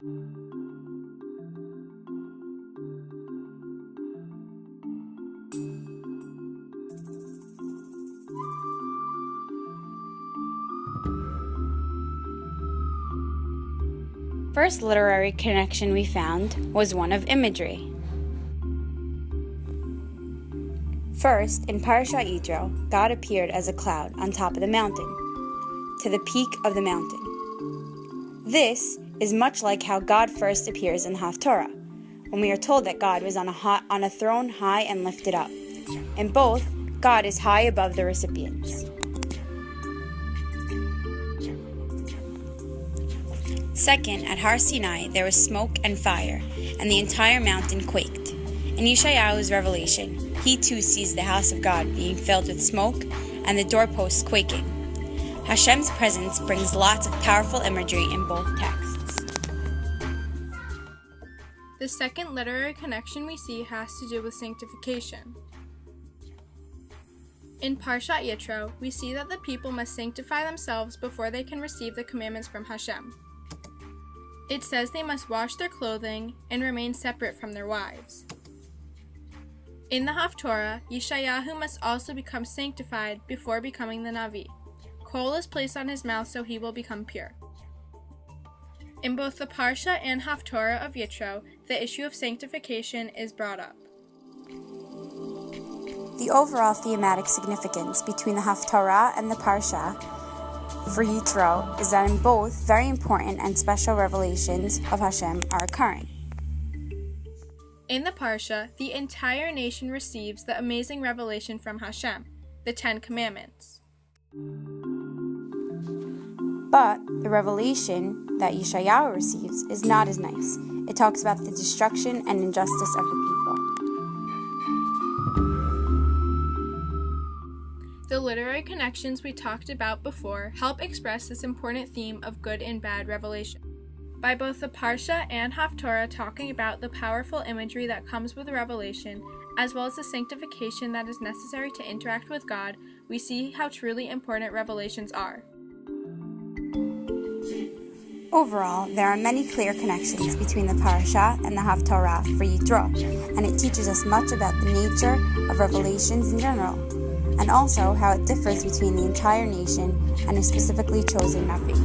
First literary connection we found was one of imagery. First, in Parashat Yitro, God appeared as a cloud on top of the mountain, to the peak of the mountain. This is much like how God first appears in Haftarah, when we are told that God was on a throne high and lifted up. In both, God is high above the recipients. Second, at Har Sinai, there was smoke and fire, and the entire mountain quaked. In Yeshayahu's revelation, he too sees the house of God being filled with smoke and the doorposts quaking. Hashem's presence brings lots of powerful imagery in both texts. The second literary connection we see has to do with sanctification. In Parashat Yitro, we see that the people must sanctify themselves before they can receive the commandments from Hashem. It says they must wash their clothing and remain separate from their wives. In the Haftarah, Yeshayahu must also become sanctified before becoming the Navi. Coal is placed on his mouth so he will become pure. In both the Parasha and Haftarah of Yitro, the issue of sanctification is brought up. The overall thematic significance between the Haftarah and the Parasha for Yitro is that in both, very important and special revelations of Hashem are occurring. In the Parasha, the entire nation receives the amazing revelation from Hashem, the 10 Commandments. But the revelation that Yeshayahu receives is not as nice. It talks about the destruction and injustice of the people. The literary connections we talked about before help express this important theme of good and bad revelation. By both the Parasha and Haftarah talking about the powerful imagery that comes with revelation, as well as the sanctification that is necessary to interact with God, we see how truly important revelations are. Overall, there are many clear connections between the Parasha and the Haftarah for Yitro, and it teaches us much about the nature of revelations in general, and also how it differs between the entire nation and a specifically chosen Navi.